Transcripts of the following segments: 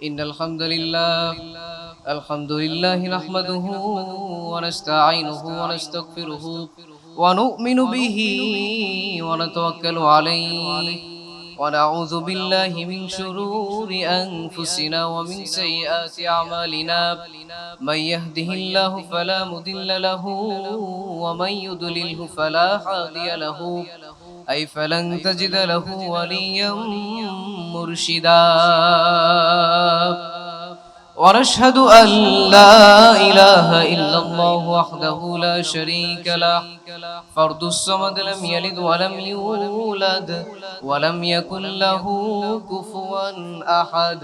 إن الحمد لله نحمده ونستعينه ونستغفره ونؤمن به ونتوكل عليه ونعوذ بالله من شرور أنفسنا ومن سيئات أعمالنا من يهده الله فلا مضل له ومن يضلله فلا هادي له أي فلن تجد له وليا مرشدا ونشهد أن لا إله إلا الله وحده لا شريك له فرد الصمد لم يلد ولم يولد ولم يكن له كفوا أحد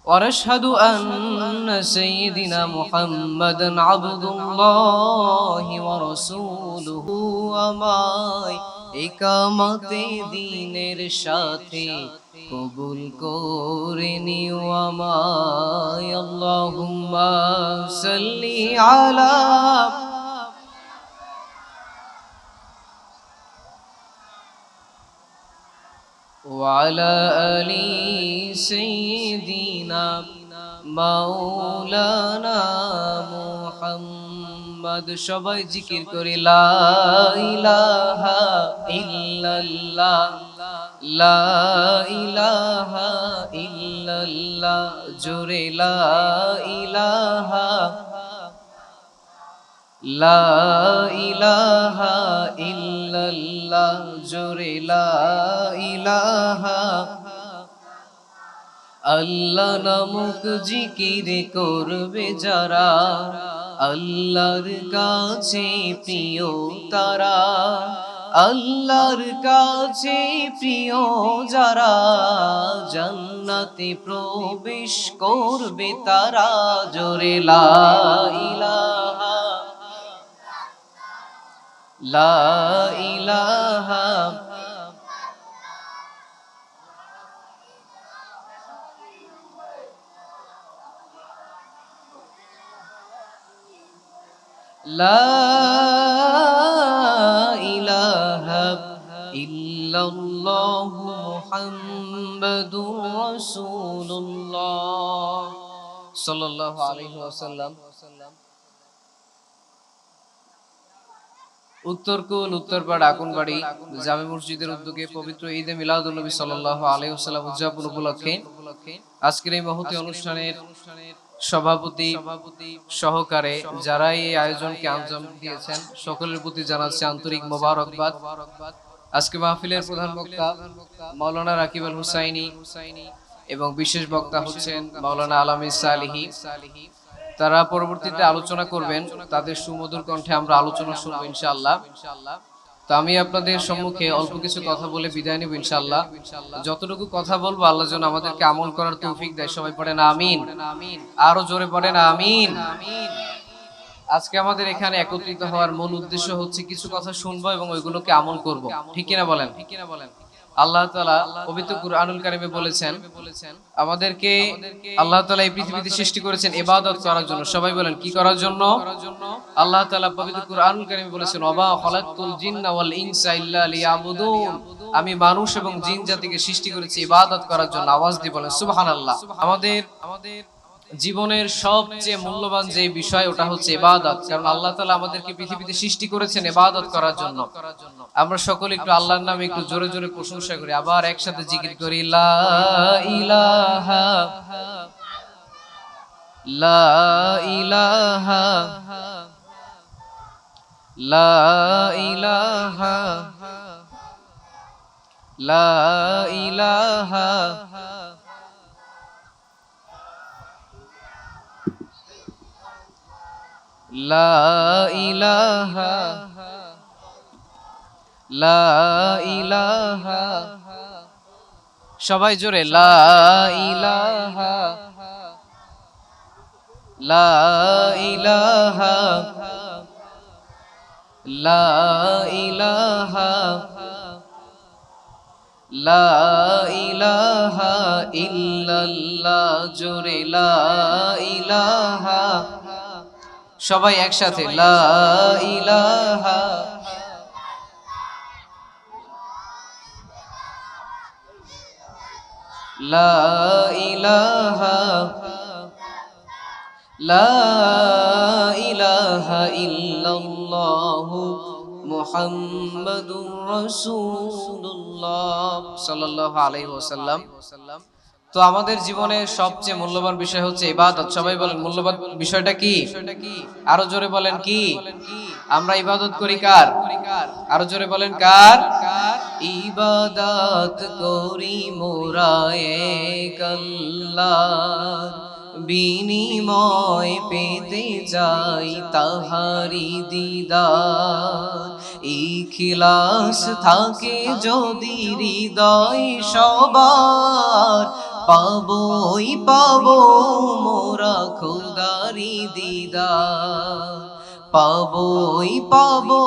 ونشهد أن سيدنا محمدا عبد الله ورسوله আমায় ইকামতে দ্বীনের সাথে কবুল করে নিও আমায় আল্লাহুম্মা সাল্লি আলা وعلى آل سيدنا مولانا محمد সবাই জিকির করে লা ইলাহা ইল্লাল্লাহ লা ইলাহা ইল্লাল্লাহ জোরে লা ইলাহা লা ইলাহা ইল্লাল্লাহ জোরে লা ইলাহা আল্লাহ নামক জিকির করবে যারা আল্লাহর কাছে প্রিয় তারা আল্লাহর কাছে প্রিয় যারা জান্নাতে প্রবেশ করবে তারা জোরে লা ইলাহা লা ইলাহা লা ইলাহা ইল্লাল্লাহু মুহাম্মাদুর রাসূলুল্লাহ সাল্লাল্লাহু আলাইহি ওয়াসাল্লাম। উত্তরকুল উত্তরপাড়া আকুনবাড়ি জামে মসজিদের উদ্যোগে পবিত্র ঈদে মিলাদুন নবী সাল্লাল্লাহু আলাইহি ওয়াসাল্লাম উদযাপন উপলক্ষে আজকের এই মহতী অনুষ্ঠানের সভাপতি সহকারে যারা এই আয়োজনকে আঞ্জাম দিয়েছেন সকলের প্রতি জানাচ্ছি আন্তরিক মোবারকবাদ। আজকে মাহফিলের প্রধান বক্তা মাওলানা রাকিব আল হুসাইনি এবং বিশেষ বক্তা হচ্ছেন মাওলানা আলামী সালিহি। তারা পরবর্তীতে আলোচনা করবেন, তাদের সুমধুর কণ্ঠে আমরা আলোচনা শুনবো ইনশাআল্লাহ। তো আমি আপনাদের সম্মুখে অল্প কিছু কথা বলে বিদায় নেব ইনশাআল্লাহ। যতটুকু কথা বলবো আল্লাহ যেন আমাদেরকে আমল করার তৌফিক দেয়। সবাই পড়েন আমিন, আরো জোরে পড়েন আমিন। আজকে আমাদের এখানে একত্রিত হওয়ার মূল উদ্দেশ্য হচ্ছে কিছু কথা শুনবো এবং ওইগুলোকে আমল করব। ঠিক কিনা বলেন? আল্লাহ তাআলা পবিত্র কুরআনুল কারীমে বলেছেন আমাদেরকে আল্লাহ তাআলা এই পৃথিবীতে সৃষ্টি করেছেন ইবাদত করার জন্য। সবাই বলেন কি করার জন্য? আল্লাহ তাআলা পবিত্র কুরআনুল কারীমে বলেছেন ওয়া খালাকতুল জিন্না ওয়াল ইনসা ইল্লা লিয়াবুদুন, আমি মানুষ এবং জিন জাতিকে সৃষ্টি করেছি ইবাদত করার জন্য। আওয়াজ দিয়ে বলেন সুবহানাল্লাহ। আমাদের জীবনের সবচেয়ে মূল্যবান যে বিষয় ওটা হচ্ছে ইবাদত, কারণ আল্লাহ তাআলা আমাদেরকে পৃথিবীতে সৃষ্টি করেছেন ইবাদত করার জন্য। আমরা সকলে একটু আল্লাহর নামে একটু জোরে জোরে প্রশংসা করি, আবার একসাথে জিকির করি লা ইলাহা লা ইলাহা লা ইলাহা লা ইলাহা লা ইলাহা লা ইলাহা। সবাই জোরে লা ইলাহা লা ইলাহা লা ইলাহা লা ইলাহা ইল্লাল্লাহ জোরে লা ইলাহা। সবাই একসাথে লা ইলাহা লা ইলাহা লা ইলাহা ইল্লাল্লাহু মুহাম্মাদুর রাসূলুল্লাহ সাল্লাল্লাহু আলাইহি ওয়াসাল্লাম। তো আমাদের জীবনের সবচেয়ে মূল্যবান বিষয় হচ্ছে ইবাদত। সবাই বলেন মূল্যবান বিষয়টা কি? আরো জোরে বলেন কি? আমরা ইবাদত করি কার? আরো জোরে বলেন কার? ইবাদত করি মোরা এক আল্লাহর, বিনিময় পেতে যাই তাহারি দিদার। ইখলাস থাকে যদি হৃদয় সবার, পাবোই পাবো মোরা খোদারি দিদার। পাবোই পাবো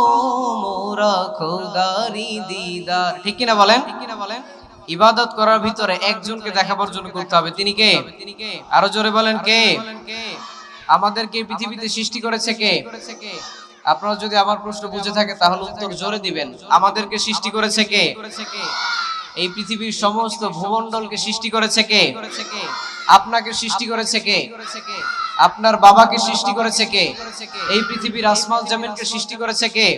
মোরা খোদারি দিদার। ঠিক কিনা বলেন? ইবাদত করার ভিতরে একজনকে দেখাবার জন্য করতে হবে। তিনি কে? আরো জোরে বলেন কে? আমাদেরকে পৃথিবীতে সৃষ্টি করেছে কে? আপনারা যদি আমার প্রশ্ন বুঝে থাকে তাহলে উত্তর জোরে দিবেন। আমাদেরকে সৃষ্টি করেছে কে? এই পৃথিবীর সমস্ত ভূমণ্ডলকে সৃষ্টি করেছে কে? আপনাকে সৃষ্টি করেছে কে? আপনার বাবাকে সৃষ্টি করেছে কে? এই পৃথিবীর আসমান জমিনকে সৃষ্টি করেছে কে?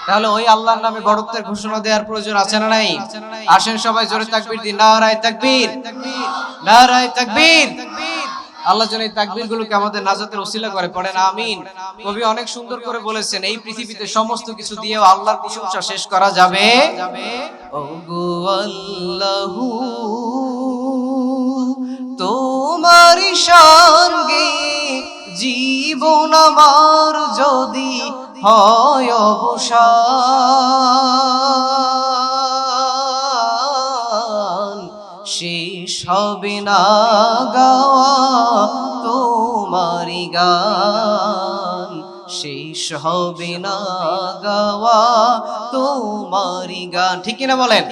তাহলে ওই আল্লাহর নামে বড়ত্বের ঘোষণা দেওয়ার প্রয়োজন আছে না নাই? আসেন সবাই জোরে তাকবীর দিন। নারায়ে তাকবীর, নারায়ে তাকবীর। আল্লাহ যেন এই তাকবীর গুলোকে আমাদের নাজাতের ওসিলা করে, পড়েন আমিন। কবি অনেক সুন্দর করে বলেছেন, এই পৃথিবীতে সমস্ত কিছু দিয়েও আল্লাহর প্রশংসা শেষ করা যাবে। ওগো আল্লাহু তোমার সঙ্গে জীবন আমার যদি হয় অবসান, শেষ হবে না গাওয়া তোমারি গান, শেষ হবে না গাওয়া তোমারি গান। ঠিক কিনা বলেন?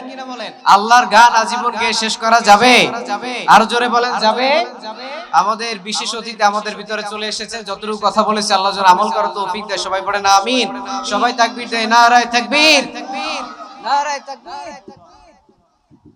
আল্লাহর গান আজীবন গেয়ে শেষ করা যাবে? আরো জোরে বলেন যাবে। আমাদের বিশেষ অতিথি আমাদের ভিতরে চলে এসেছে, যতটুকু কথা বলেছে আল্লাহ যেন আমল করার তৌফিক দেয়। সবাই পড়েন আমিন। সবাই তাকবীর দেয়। নারায়ে তাকবীর, নারায়ে তাকবীর।